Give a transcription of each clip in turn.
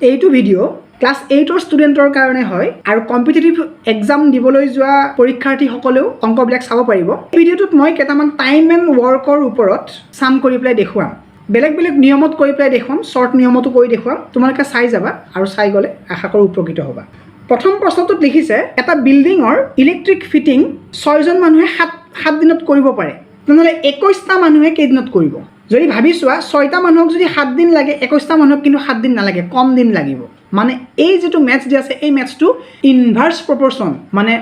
এইটো video class 8 ষ্টুডেন্টৰ কাৰণে হয় আৰু কম্পিটিটিভ এক্সাম দিবলৈ যোৱা পৰীক্ষাৰ্থীসকলেও অংকবিলাক চাব পাৰিব। এই ভিডিওটোত মই কেইটামান টাইম এণ্ড ৱৰ্কৰ ওপৰত সাম কৰি পেলাই দেখুৱাম। বেলেগ বেলেগ নিয়মত কৰি পেলাই দেখুৱাম, শৰ্ট নিয়মতো কৰি দেখুৱাম। তোমালোকে চাই যাবা আৰু চাই গ'লে আশা কৰোঁ উপকৃত হ'বা। প্ৰথম প্ৰশ্নটোত লিখিছে এটা বিল্ডিঙৰ ইলেক্ট্ৰিক ফিটিং 6 জন মানুহে 7 দিনত কৰিব পাৰে। তেনেহ'লে 21টা মানুহে কেইদিনত কৰিব? যদি ভাবি চোৱা 6টা মানুহক যদি 7 দিন লাগে, 21টা মানুহক কিন্তু 7 দিন নালাগে, কম দিন লাগিব। মানে এই যেটো ম্যাথছ দি আছে এই ম্যাথছটো ইনভাৰ্স প্ৰপৰচন, মানে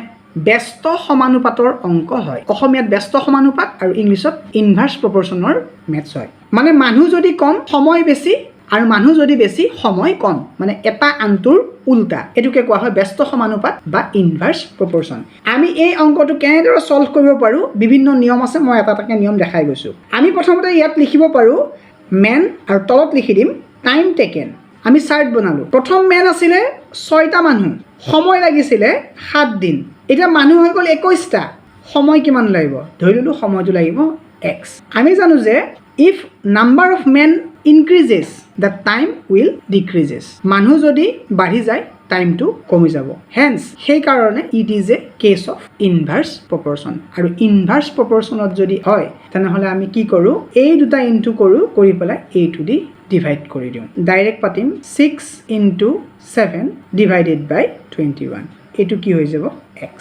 ব্যস্ত সমানুপাতৰ অংক হয়। অসমীয়াত ব্যস্ত সমানুপাত আৰু ইংলিছত ইনভাৰ্স প্ৰপৰচনৰ ম্যাথছ হয়। মানে মানুহ যদি কম সময় বেছি আৰু মানুহ যদি বেছি সময় কম, মানে এটা আনটোৰ উল্টা, এটোকে কোৱা হয় ব্যস্ত সমানুপাত বা ইনভাৰ্স প্ৰপৰচন। আমি এই অংকটো কেনেদৰে সলভ কৰিব পাৰো বিভিন্ন নিয়ম আছে, মই এটা এটাকে নিয়ম দেখাই গৈছো। আমি প্ৰথমতে ইয়াত লিখিব পাৰো মেন আৰু তলত লিখি দিম টাইম টেকেন। আমি চাৰ্ট বনালো। প্ৰথম মেন আছিলে 6টা মানুহ, সময় লাগিছিলে 7 দিন। এটা মানুহ হৈ গ'ল 21টা, সময় কিমান লাগিব? ধৰি ললো সময়টো লাগিব x। আমি জানো যে if number of men increases the time will decreases, মানুহ যদি বাঢ়ি যায় টাইমটো কমি যাব। হেন্স সেই কাৰণে it is a case of inverse proportion. আৰু ইনভাৰ্স প্ৰপৰচনত যদি হয় তেনেহ'লে আমি কি কৰোঁ, এই দুটা ইনটু কৰোঁ, কৰি পেলাই এইটো দি ডিভাইড কৰি দিওঁ। ডাইৰেক্ট পাতিম 6 × 7 ডিভাইডেড বাই 21। এইটো কি হৈ যাব x।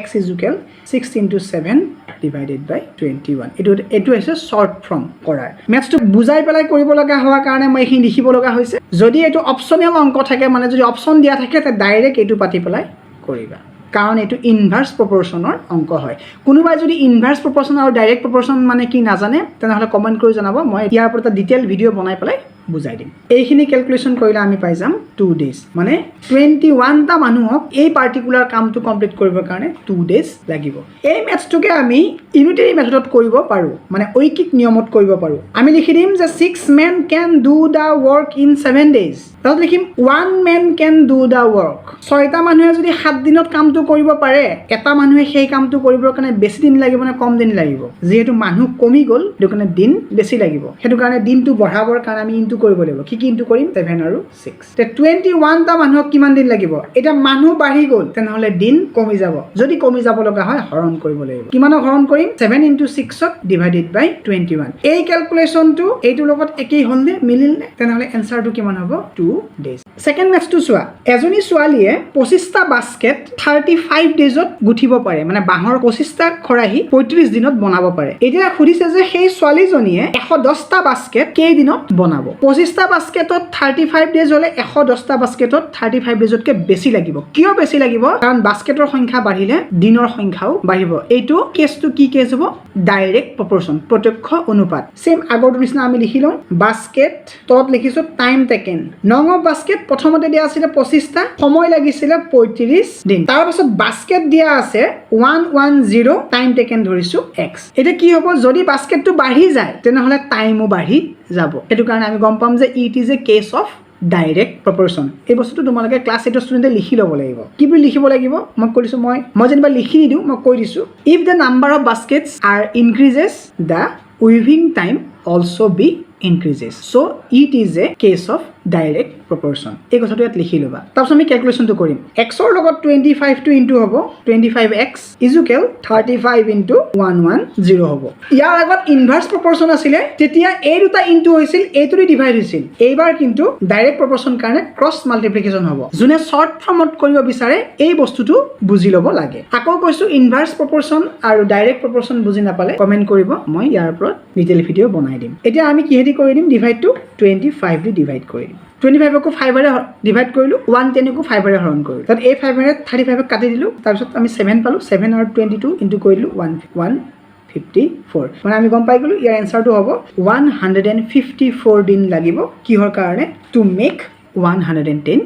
x is equal 6 × 7 divided by 21. এইটো হৈছে শৰ্ট ফৰ্ম কৰাৰ। ম্যাথছটো বুজাই পেলাই কৰিব লগা হোৱাৰ কাৰণে মই এইখিনি লিখিব লগা হৈছে। যদি এইটো অপচনেল অংক থাকে, মানে যদি অপচন দিয়া থাকে, তে ডাইৰেক্ট এইটো পাতি পেলাই কৰিবা, কাৰণ এইটো ইনভাৰ্স প্ৰপৰচনৰ অংক হয়। কোনোবাই যদি ইনভাৰ্স প্ৰপৰচন আৰু ডাইৰেক্ট প্ৰপৰচন মানে কি নাজানে তেনেহ'লে কমেণ্ট কৰি জনাব, মই ইয়াৰ ওপৰত এটা ডিটেইল ভিডিঅ' বনাই পেলাই বুজাই দিম। এইখিনি ক্যালকুলেশন কৰিলে আমি পাই যাম 2 ডেজ, মানে 21টা মানুহক এই পাৰ্টিকুলাৰ কামটো কমপ্লিট কৰিবৰ কাৰণে 2 ডেজ লাগিব। এই ম্যাথছটোকে আমি ইউনিটাৰী মেথডত কৰিব পাৰো, মানে ঐকিক নিয়মত কৰিব পাৰো। আমি লিখি দিম যে 6 men can do the work in 7 days। তাত লিখিম 1 man can do the work। 6টা মানুহে যদি 7 দিনত কামটো কৰিব পাৰে, এটা মানুহে সেই কামটো কৰিবৰ কাৰণে বেছি দিন লাগিব নে কম দিন লাগিব? যেহেতু মানুহ কমি গ'ল সেইটো কাৰণে দিন বেছি লাগিব। সেইটো কাৰণে দিনটো বঢ়াবৰ কাৰণে আমি ইনটু কৰিব লাগিব। কি ইনটু কৰিম? 7 আৰু 6। তে 21টা মানুহক কিমান দিন লাগিব? এটা মানুহ বাঢ়ি গ'ল তেনেহ'লে দিন কমি যাব। যদি কমি যাব লগা হয় হৰণ কৰিব লাগিব। কিমানক হৰণ কৰিম? 7 × 6 ডিভাইডেড বাই 21। এই ক্যালকুলেশনটো এইটোৰ লগত একেই হ'ল নে, মিলিল নে? তেনেহ'লে এনসাৰটো কিমান হ'ব? 2 ডেজ। সেকেন্ড ম্যাথছটো চোৱা। এজনী ছোৱালীয়ে 25টা বাস্কেট 35 ডেজত গুঠিব পাৰে, মানে বাঁহৰ 25টা খৰাহী 35 দিনত বনাব পাৰে। এতিয়া সুধিছে যে সেই ছোৱালীজনীয়ে 110টা বাস্কেট কেইদিনত বনাব? 25টা বাস্কেটত 35 ডেজ হলে 110টা বাস্কেটত 35 ডেজতকৈ বেছি লাগিব। কিয় বেছি লাগিব? কাৰণ বাস্কেটৰ সংখ্যা বাঢ়িলে দিনৰ সংখ্যাও বাঢ়িব। এইটো কেছটো কি কেছ হ'ব? ডাইৰেক্ট প্ৰপৰচন, প্ৰত্যক্ষ অনুপাত। সেম আগৰটো নিচিনা আমি লিখি লওঁ। বাস্কেট তলত লিখিছো টাইম টেকেন। নং অফ বাস্কেট প্ৰথমতে দিয়া আছিলে 25টা, সময় লাগিছিলে 35 দিন। তাৰ পাছত বাস্কেট দিয়া আছে 110, টাইম টেকেন ধৰিছো x। এটা কি হ'ব? যদি বাস্কেটটো বাঢ়ি যায় তেনেহ'লে টাইমো বাঢ়ি যাব। সেইটো কাৰণে আমি গম পাম যে it is a case of direct proportion. এই বস্তুটো তোমালোকে ক্লাছ 8 ষ্টুডেণ্টে লিখি ল'ব লাগিব। কি বুলি লিখিব লাগিব মই কৈ দিছোঁ। মই যেনিবা লিখি নিদিওঁ, মই কৈ দিছোঁ। If the number of baskets are increases, the weaving time also' be increases, so it is a case of direct proportion। এই কথাটো ইয়াত লিখি ল'বা। তাৰপিছত আমি ক্যালকুলেশনটো কৰিম। x ৰ লগত 25 টো ইনটু হ'ব 25x is equal 35 × 110 হ'ব। ইয়াৰ আগত ইনভাৰ্স প্ৰপৰচন আছিলে, তেতিয়া এই দুটা ইনটু হৈছিল, এইটোৰে ডিভাইড হৈছিল। এইবাৰ কিন্তু ডাইৰেক্ট প্ৰপৰচন কাৰণে ক্ৰছ মাল্টিপ্লিকেশন হ'ব। যোনে শৰ্ট ফৰ্মত কৰিব বিচাৰে এই বস্তুটো বুজি ল'ব লাগে। আকৌ কৈছো ইনভাৰ্স প্ৰপৰচন আৰু ডাইৰেক্ট প্ৰপৰচন বুজি নাপালে কমেন্ট কৰিব, মই ইয়াৰ ওপৰত ডিটেইল ভিডিঅ' বনাই দিম। এতিয়া আমি কি কৰি দিম? ডিভাইডটো 25 দি ডিভাইড কৰি দিম। 25কো 5ৰে ডিভাইড কৰিলো, 110কো 5ৰে হৰণ কৰিলো। তাত এই 5ৰে 35ক কাটি দিলো, তাৰপিছত আমি 7 পালো। 7 আৰু 22 ইনটু কৰিলো 154। মানে আমি গম পাই গ'লো ইয়াৰ এনসাৰটো হ'ব 154 দিন লাগিব। কিহৰ কাৰণে? To make 110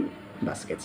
বাস্কেটছ।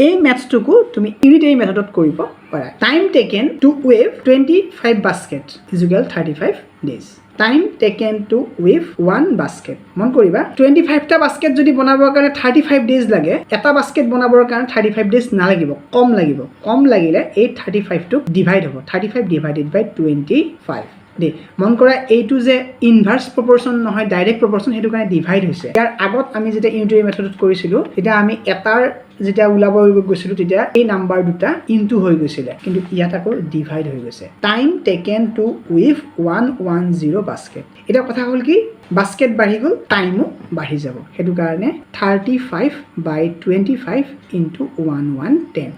এই ম্যাথছটোকো তুমি ইউনিটাৰী মেথডত কৰিব পাৰা। Time taken to wave 25 basket is equal 35 days. Time taken to wave 1 basket. মন কৰিবা 25টা বাস্কেট যদি বনাবৰ কাৰণে 35 ডেজ লাগে, এটা বাস্কেট বনাবৰ কাৰণে 35 ডেজ নালাগিব, কম লাগিব। কম লাগিলে এই 35টো ডিভাইড হ'ব। 35 ডিভাইডেড বাই 25। দেই মন কৰা এইটো যে ইনভাৰ্স প্ৰপৰশ্যন নহয় ডাইৰেক্ট প্ৰপৰশ্যন সেইটো কাৰণে ডিভাইড হৈছে ইয়াৰ আগত আমি যেতিয়া ইউনিটাৰী মেথডত কৰিছিলোঁ তেতিয়া আমি এটাৰ যেতিয়া ওলাব গৈছিলোঁ তেতিয়া এই নাম্বাৰ দুটা ইনটু হৈ গৈছিলে কিন্তু ইয়াত আকৌ ডিভাইড হৈ গৈছে time taken to we've 110 basket এটা কথা হ'ল কি বাস্কেট বাঢ়ি গ'ল টাইমো বাঢ়ি যাব সেইটো কাৰণে 35/25 ইনটু 1110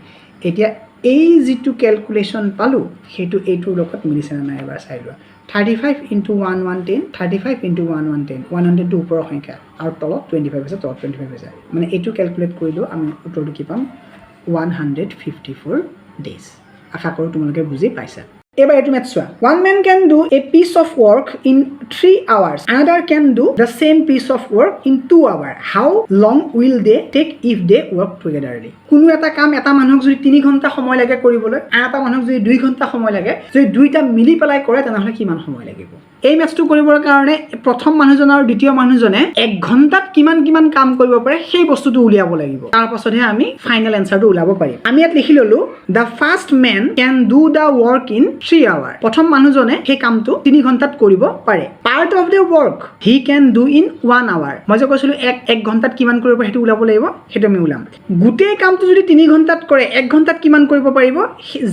এতিয়া এই যিটো ক্যালকুলেশন পালো সেইটো এইটোৰ লগত মিলিছে না নাই এবাৰ চাই লোৱা 35 into 1110 35 into 1110 100 টো ওপৰৰ সংখ্যা আৰু তলত 25 আছে তলত 25 আছে মানে এইটো ক্যালকুলেট কৰিলো আমি উত্তৰটো কি পাম 154 days আশা কৰো তোমালোকে বুজি পাইছা এবাৰ এইটো মেথ চোৱা one man can do a piece of work in 3 hours another can do the same piece of work in 2 hours how long will they take if they work togetherly কোনো এটা কাম এটা মানুহক যদি 3 ঘন্টা সময় লাগে কৰিবলৈ আৰু এটা মানুহক যদি 2 ঘন্টা সময় লাগে যদি দুইটা মিলি পেলাই কৰে তেনেহলে কিমান সময় লাগিব এই মেথটো কৰিবৰ কাৰণে প্ৰথম মানুহজন আৰু দ্বিতীয় মানুহজনে 1 ঘন্টাত কিমান কাম কৰিব পাৰে সেই বস্তুটো উলিয়াব লাগিব তাৰ পাছতহে আমি ফাইনাল এনসাৰটো উলাব পাৰিম আমি ইয়াত লিখি ললো the first man can do the work in 3 hours প্ৰথম মানুহজনে সেই কামটো 3 ঘন্টাত কৰিব পাৰে part of the work he can do in 1 hour মই যে কৈছিলো 1 ঘন্টাত কিমান কৰিব হেতু উলাব লাগিব হেতু আমি উলাম গুটেই কামটো যদি 3 ঘন্টাত কৰে 1 ঘন্টাত কিমান কৰিব পাৰিব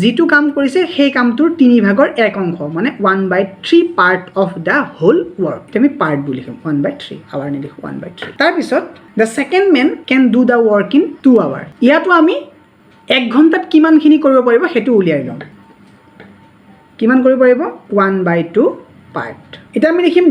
যেটো কাম কৰিছে সেই কামটোৰ 3 ভাগৰ 1 অংশ মানে 1/3 part of the whole work আমি part বুলি লিখিম 1/3 hour নি লিখো 1/3 তাৰ পিছত the second man can do the work in 2 hours ইয়াতো আমি 1 ঘন্টাত কিমানখিনি কৰিব পাৰিব হেতু উলিয়াই লম কিমান কৰিব পাৰিব 1/2 part এটা আমি লিখিম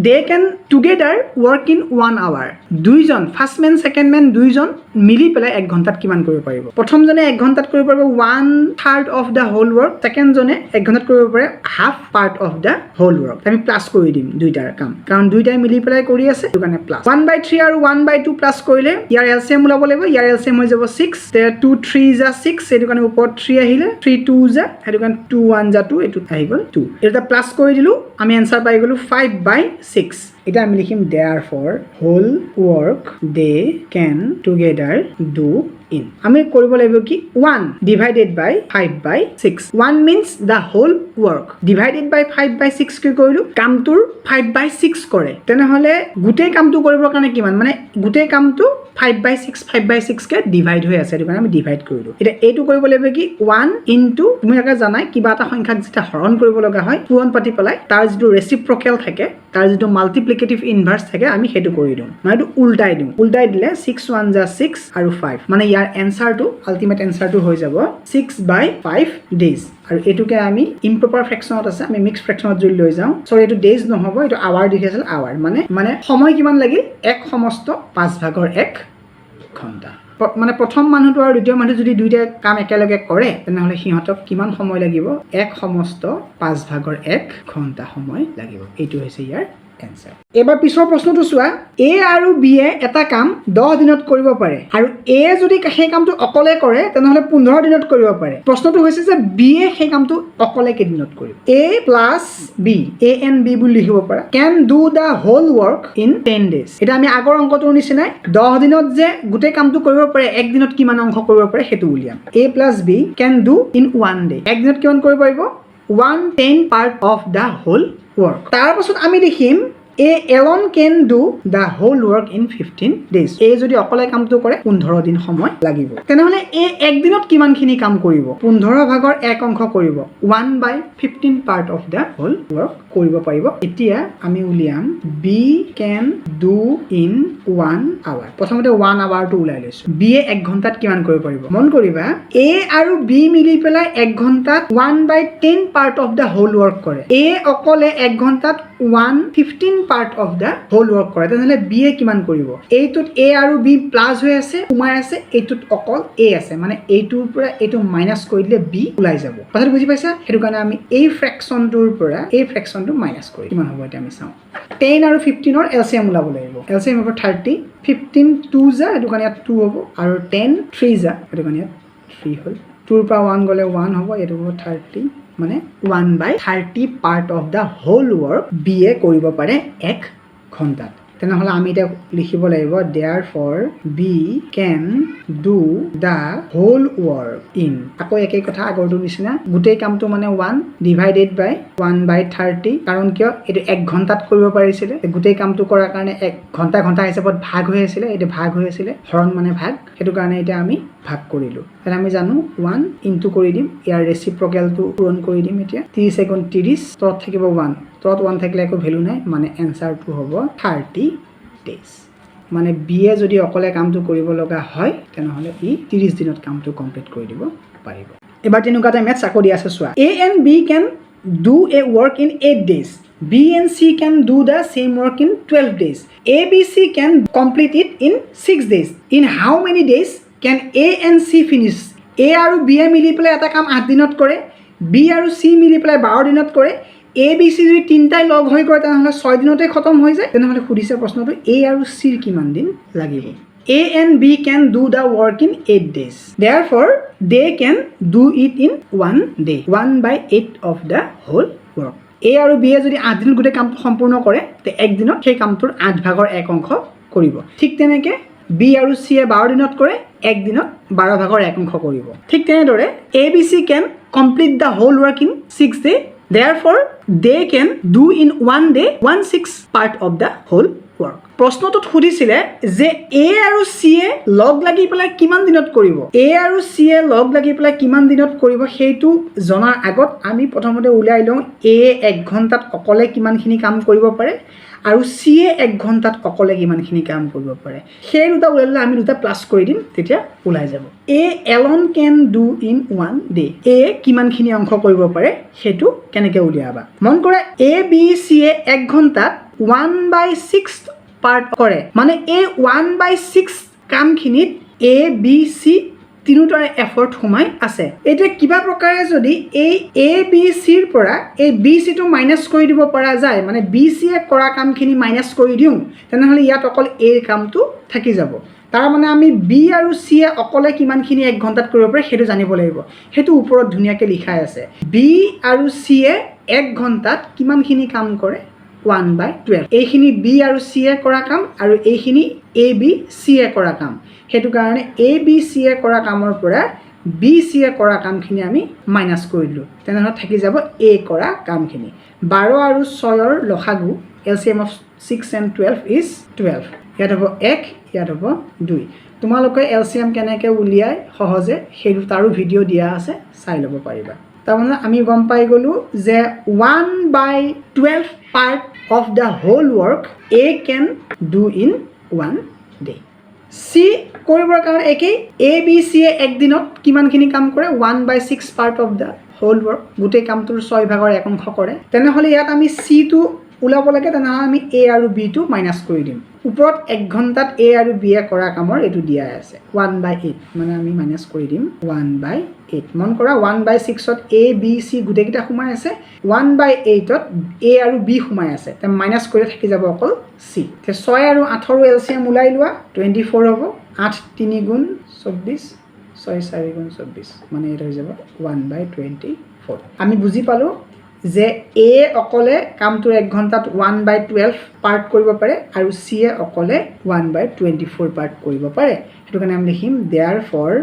they can together work in 1 hour দুইজন ফার্স্ট ম্যান সেকেন্ড ম্যান দুইজন মিলি পেলাই 1 ঘন্টাত কিমান কৰিব পাৰিব প্ৰথম জনে 1 ঘন্টাত কৰিব পাৰিব 1/3 of the whole work second জনে 1 ঘন্টাত কৰিব পাৰে half part of the whole work আমি প্লাস কৰি দিম দুইটাৰ কাম কাৰণ দুইটাই মিলি পেলাই কৰি আছে সেইটো কাৰণে প্লাস 1/3 আৰু 1/2 প্লাস কৰিলে ইয়াৰ এলসিএম উলাব লাগিব ইয়াৰ এলসিএম হৈ যাব 6 তে 2 3 যা 6 সেইটো কাৰণে ওপৰত 3 আহিলে 3 2 যা সেইটো কাৰণে 2 1 যা 2 এটো আহি গল 2 এটা প্লাস কৰি দিলো আমি आंसर পাই গলো 5/6 এটা আমি লিখিম therefore whole work they can together do in আমি কৰিব লাগিব কি 1 divided by 5/6 1 means the whole work divided by 5/6 কি কৰিলো কামটোৰ 5/6 কৰে তেনেহলে গুটেই কামটো কৰিবৰ কাৰণে কিমান মানে গুটেই কামটো 5/6 কে ডিভাইড হৈ আছে সেইটো কাৰণে আমি ডিভাইড কৰিলো এটা এইটো কৰিব লাগিব কি 1 into তুমি আগে জানাই কিবা এটা সংখ্যাক যেটা হৰণ কৰিব লগা হয় পূৰণ পাতি পেলাই তাৰ যেটো ৰেচিপ্ৰকেল থাকে তাৰ যেটো মাল্টিপ্লিকেটিভ ইনভাৰ্স থাকে আমি হেতু কৰি দিম মানে এটো উল্টাই দিলে 6 1 যা 6 আৰু 5 মানে ইয়াৰ এনসাৰটো আল্টিমেট এনসাৰটো হৈ যাব 6/5 days আৰু এটুকে আমি ইম্প্ৰপাৰ ফ্ৰেকশনত আছে আমি মিক্স ফ্ৰেকশনত যদি লৈ যাও সৰি এটো ডেজ নহব এটো আৱাৰ দিছিল আৱাৰ মানে সময় কিমান লাগিল এক সমস্ত 5 ভাগৰ 1 ঘন্টা মানে প্ৰথম মানুহটো আৰু দ্বিতীয় মানুহ যদি দুইটা কাম একেলগে কৰে তেনেহলে সিহঁতক কিমান সময় লাগিব এক সমস্ত 5 ভাগৰ 1 ঘন্টা সময় লাগিব এইটো হৈছে ইয়াৰ answer এবাৰ পিছৰ প্ৰশ্নটো চোৱা a আৰু b এ এটা কাম 10 দিনত কৰিব পাৰে আৰু a যদি সেই কামটো অকলে কৰে তেনেহলে 15 দিনত কৰিব পাৰে প্ৰশ্নটো হৈছে যে b এ সেই কামটো অকলে কে দিনত কৰিব a + b a and b বুলি লিখিব পাৰা can do the whole work in 10 days এটা আমি আগৰ অংকটোৰ নিচিনা 10 দিনত যে গুটেই কামটো কৰিব পাৰে এক দিনত কিমান অংশ কৰিব পাৰে হেতু উলিয়াম a + b can do in 1 day এক দিনত কিমান কৰিব পাৰিব 1/10 part of the whole work তাৰ পাছত আমি লিখিম a alone can do the whole work in 15 days a যদি অকলে কামটো কৰে 15 দিন সময় লাগিব তেনেহলে a এক দিনত কিমানখিনি কাম কৰিব 15 ভাগৰ 1 অংশ কৰিব 1/15 part of the whole work কৰিব পাৰিব এতিয়া আমি উলিয়াম b can do in 1 hour প্ৰথমতে 1 hour টো উলাই লৈছো b এ 1 ঘন্টাত কিমান কৰিব পাৰিব মন কৰিবা a আৰু b মিলি পেলাই 1 ঘন্টাত 1/10 part of the whole work কৰে a অকলে 1 ঘন্টাত 1/15 part of the whole work কৰে তেনেহলে b এ কিমান কৰিব এইটোত a আৰু b প্লাস হৈ আছে উমাই আছে এইটোত অকল a আছে মানে এইটোৰ পৰা এইটো মাইনাস কৰি দিলে b উলাই যাব কথাটো বুজি পাইছা হেতু কাৰণে আমি এই ফ্ৰেকশনটোৰ পৰা এই ফ্ৰেকশনটো মাইনাস কৰি কিমান হ'ব এটা আমি চাও 10 আৰু 15 ৰ এলসিএম উলাব লাগিব এলসিএম হ'ব 30 15 2 যা হেতু কাৰণে 2 হ'ব আৰু 10 3 যা হেতু কাৰণে 3 হ'ল 2 ৰ পৰা 1 গলে 1 হ'ব এটো হ'ব 30 মানে 1/30 part of the whole work b এ কৰিব পাৰে 1 ঘন্টাত তেনেহলে আমি এটা লিখিব লাগিব therefore b can do the whole work in আকৌ একেই কথা আগৰটোৰ নিচিনা গোটেই কামটো মানে 1 ডিভাইডেড বাই 1/30 কাৰণ কিয় এইটো 1 ঘণ্টাত কৰিব পাৰিছিলে গোটেই কামটো কৰাৰ কাৰণে 1 ঘণ্টা ঘণ্টা হিচাপত ভাগ হৈ আছিল এইটো ভাগ হৈ আছিল হৰণ মানে ভাগ সেইটো কাৰণে এটা আমি ভাগ কৰিলো তাহলে আমি জানো 1 ইনটু কৰি দিম ইয়াৰ ৰেচিপ্ৰকেলটো পূৰণ কৰি দিম এতিয়া 30 সেকেন্ড 30 তত থাকিব 1 তত 1 থাকিলে একো ভ্যালু নাই মানে এনসাৰটো হ'ব 30 ডেজ মানে বিয়ে যদি অকলে কামটো কৰিব লগা হয় তেনেহলে ই 30 দিনত কামটো কমপ্লিট কৰি দিব পাৰিব এবাৰ তেনেকুৱাটা মেথছ আকৌ দি আছে চোৱা A and B can do a work in 8 days B and C can do the same work in 12 days A B C can complete it in 6 days in how many days can A and C finish A আৰু B মিলি পেলাই এটা কাম 8 দিনত কৰে B আৰু C মিলি পেলাই 12 দিনত কৰে A B C যদি তিনটাই লগ হৈ কৰে তেনেহলে 6 দিনতে খতম হৈ যায় তেনেহলে খুদিছে প্ৰশ্নটো A আৰু C ৰ কিমান দিন লাগিব A and B can do the work in 8 days therefore they can do it in 1 day 1/8 of the whole work A আৰু B যদি 8 দিনত গোটেই কামটো সম্পূৰ্ণ কৰে তে এক দিনত সেই কামটোৰ 8 ভাগৰ 1 অংশ কৰিব ঠিক তেনেকে B আৰু C 12 দিনত কৰে এক দিনত 12 ভাগৰ 1 অংশ কৰিব ঠিক তেনেদৰে A B C can complete the whole work in 6 days therefore they can do in 1 day 1/6 part of the whole work প্ৰশ্নটোত খুদিছিলে যে A আৰু C এ লগ লাগি পেলাই কিমান দিনত কৰিব A আৰু C এ লগ লাগি পেলাই কিমান দিনত কৰিব সেইটো জনাৰ আগত আমি প্ৰথমতে উলাই লওঁ A 1 ঘণ্টাত অকলে কিমানখিনি কাম কৰিব পাৰে আৰু C এ 1 ঘণ্টাত অকলে কিমানখিনি কাম কৰিব পাৰে সেই দুটা উলালে আমি দুটা প্লাস কৰি দিম তেতিয়া উলাই যাব A alone can do in 1 day A কিমানখিনি অংশ কৰিব পাৰে সেইটো কেনেকৈ উলিয়াবা মন কৰা A B C এ 1 ঘণ্টাত 1/6 পাৰ্ট কৰে মানে এই 1/6 কামখিনিত A B C তিনিটাৰে এফৰ্ট সোমাই আছে এটা কিবা প্ৰকাৰে যদি এই A B C ৰ পৰা এই B C টো মাইনাস কৰি দিব পৰা যায় মানে B C এ কৰা কামখিনি মাইনাস কৰি দিও তেনেহলে ইয়াত অকল A কামটো থাকি যাব তাৰ মানে আমি B আৰু C এ অকলে কিমানখিনি 1 ঘণ্টাত কৰিব পাৰে হেতু জানিব লাগিব হেতু ওপৰত ধুনিয়াকৈ লিখাই আছে B আৰু C এ 1 ঘণ্টাত কিমানখিনি কাম কৰে 1/12 এইখিনি B আৰু C এ কৰা কাম আৰু এইখিনি A B C এ কৰা কাম হেতু কাৰণে A B C এ কৰা কামৰ পৰা B C এ কৰা কামখিনি আমি মাইনাস কৰি দিলো তেনেহলে থাকি যাব A কৰা কামখিনি 12 আৰু 6 ৰ লসাগু LCM of 6 and 12 is 12 ইয়াত হ'ব 1 ইয়াত হ'ব 2 তোমালোকে LCM কেনেকৈ উলিয়াই সহজে হেতু তাৰো ভিডিও দিয়া আছে চাই ল'ব পাৰিবা তাৰমানে আমি গম পাই গলো যে 1/12 part of the whole work A can do in 1 day C কৰিবৰ কাৰণে একেই A B C এ এক দিনত কিমানখিনি কাম কৰে 1/6 part of the whole work গোটেই কামটোৰ 6 ভাগৰ 1 অংশ কৰে তেনেহলে ইয়াত আমি C টো উলাব লাগে তেনেহলে আমি A আৰু B টো মাইনাস কৰি দিম ওপৰত 1 ঘণ্টাত A আৰু B এ কৰা কামৰ এটো দিয়া আছে 1/8 মানে আমি মাইনাস কৰি দিম 1/8 মন কৰা 1/6 ত A B C গুটেকিটা সোমাই আছে 1/8 ত A আৰু B সোমাই আছে তে মাইনাস কৰি থাকি যাব অকল C তে 6 আৰু 8 ৰ LCM উলাই লোৱা 24 হ'ব 8 3 গুণ 24 6 4 গুণ 24 মানে এটা হৈ যাব 1/24 আমি বুজি পালো যে A অকলে কামটো 1 ঘণ্টাত 1/12 পার্ট কৰিব পাৰে আৰু C এ অকলে 1/24 পাৰ্ট কৰিব পাৰে হেতু কাৰণে আমি লিখিম therefore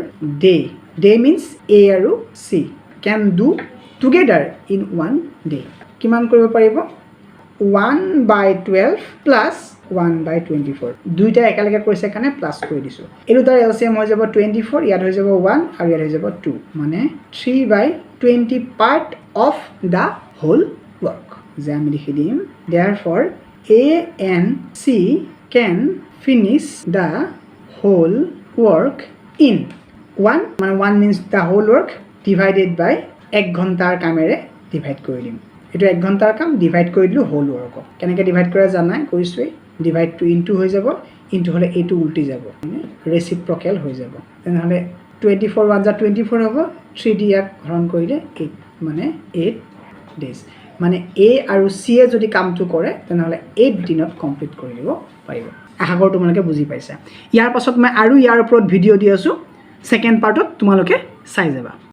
they means A আৰু C can do together in 1 day কিমান কৰিব পাৰিব 1/12 plus 1/24 দুইটা একেলগে কৰিছে কাৰণে প্লাস কৰি দিছো এটো তাৰ LCM হৈ যাব 24 ইয়াত হৈ যাব 1 আৰু ইয়াত হৈ যাব 2 মানে 3/20 part of the whole work যে আমি লিখি দিম therefore A and C can finish the whole work in 1 মানে 1 means the whole work divided by 1 ঘণ্টাৰ কামেৰে ডিভাইড কৰি দিম এটো 1 ঘণ্টাৰ কাম ডিভাইড কৰি দিলো হোল ওয়াৰ্ক কেনেকৈ ডিভাইড কৰা জানা কৈছোই ডিভাইড টু ইনটু হৈ যাব ইনটু হলে এটো উল্টি যাব মানে ৰেচিপ্ৰকেল হৈ যাব তেনেহলে 24 1 যা 24 হ'ব 3d ইয়াক হৰণ কৰিলে 8 মানে 8 days মানে A আৰু C এ যদি কামটো কৰে তেনেহলে 8 দিনত কমপ্লিট কৰি দিব পাৰিব আশা কৰো তোমালোকে বুজি পাইছা ইয়াৰ পাছত মই আৰু ইয়াৰ ওপৰত ভিডিও দি আছো সেকেন্ড পাৰ্টত তোমালোকে চাই যাবা